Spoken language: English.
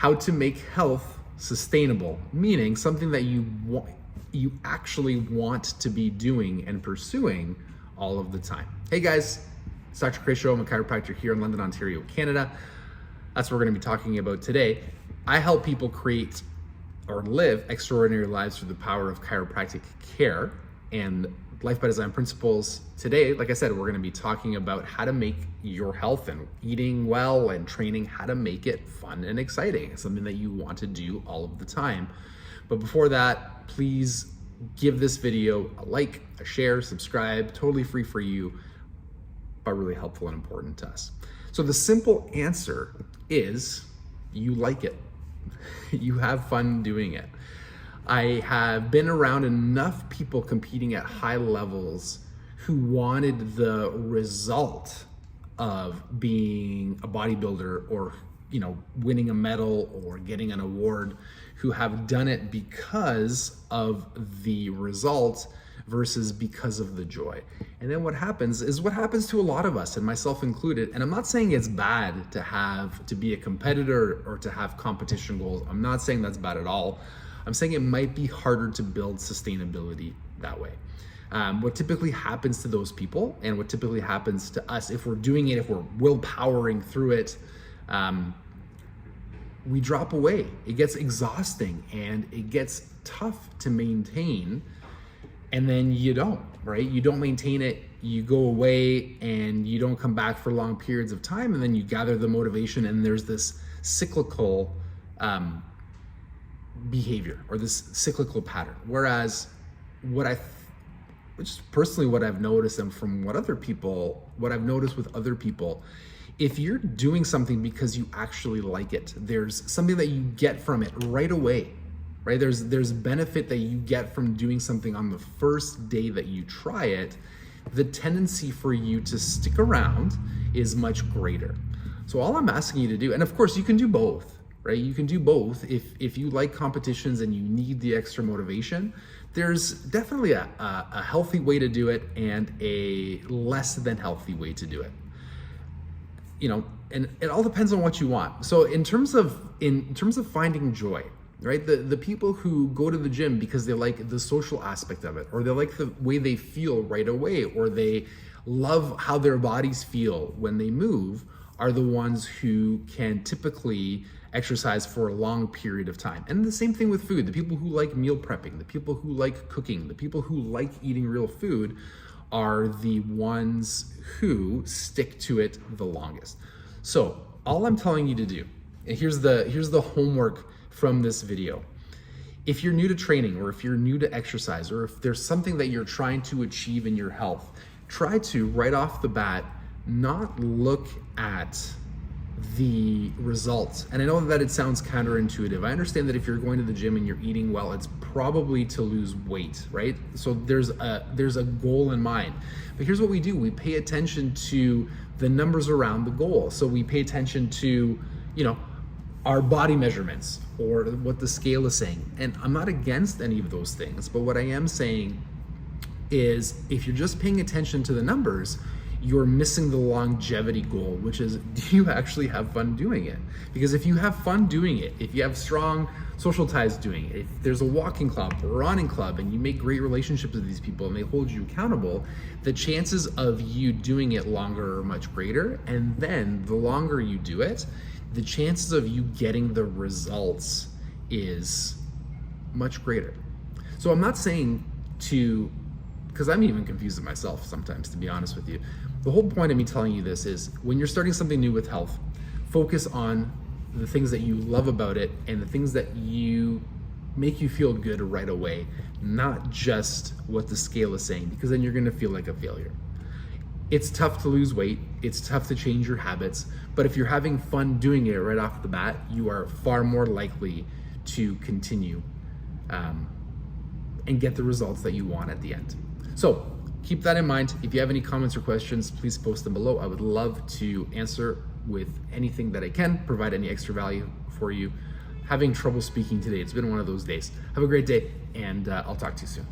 how to make health sustainable, meaning something that you actually want to be doing and pursuing all of the time. Hey guys, it's Dr. Kresimir. I'm a chiropractor here in London, Ontario, Canada. That's what we're going to be talking about today. I help people create or live extraordinary lives through the power of chiropractic care and life by design principles. Today, like I said, we're going to be talking about how to make your health and eating well and training, how to make it fun and exciting. It's something that you want to do all of the time. But before that, please give this video a like, a share, subscribe, totally free for you, but really helpful and important to us. So the simple answer is you like it. You have fun doing it. I have been around enough people competing at high levels who wanted the result of being a bodybuilder or, winning a medal or getting an award, who have done it because of the result versus because of the joy. And then what happens is what happens to a lot of us, and myself included. And I'm not saying it's bad to be a competitor or to have competition goals. I'm not saying that's bad at all. I'm saying it might be harder to build sustainability that way. What typically happens to those people, and what typically happens to us if we're doing it, if we're willpowering through it, we drop away. It gets exhausting and it gets tough to maintain. And then you don't, right? You don't maintain it, you go away and you don't come back for long periods of time, and then you gather the motivation and there's this cyclical behavior or this cyclical pattern. Whereas which is personally what I've noticed, and from what I've noticed with other people, if you're doing something because you actually like it, there's something that you get from it right away. Right? There's benefit that you get from doing something on the first day that you try it. The tendency for you to stick around is much greater. So all I'm asking you to do, and of course you can do both, right? You can do both. If you like competitions and you need the extra motivation, there's definitely a healthy way to do it and a less than healthy way to do it. And it all depends on what you want. So in terms of finding joy, right? The people who go to the gym because they like the social aspect of it, or they like the way they feel right away, or they love how their bodies feel when they move, are the ones who can typically exercise for a long period of time. And the same thing with food. The people who like meal prepping, the people who like cooking, the people who like eating real food are the ones who stick to it the longest. So all I'm telling you to do, and here's the homework from this video. If you're new to training, or if you're new to exercise, or if there's something that you're trying to achieve in your health, try to, right off the bat, not look at the results. And I know that it sounds counterintuitive. I understand that if you're going to the gym and you're eating well, it's probably to lose weight, right? So there's a goal in mind. But here's what we do. We pay attention to the numbers around the goal. So we pay attention to, our body measurements or what the scale is saying. And I'm not against any of those things, but what I am saying is if you're just paying attention to the numbers, you're missing the longevity goal, which is, do you actually have fun doing it? Because if you have fun doing it, if you have strong social ties doing it, if there's a walking club or a running club and you make great relationships with these people and they hold you accountable, the chances of you doing it longer are much greater. And then the longer you do it, the chances of you getting the results is much greater. So I'm not saying because I'm even confused myself sometimes, to be honest with you. The whole point of me telling you this is when you're starting something new with health, focus on the things that you love about it and the things that make you feel good right away, not just what the scale is saying, because then you're gonna feel like a failure. It's tough to lose weight, it's tough to change your habits, but if you're having fun doing it right off the bat, you are far more likely to continue and get the results that you want at the end. So keep that in mind. If you have any comments or questions, please post them below. I would love to answer with anything that I can, provide any extra value for you. Having trouble speaking today, it's been one of those days. Have a great day, and I'll talk to you soon.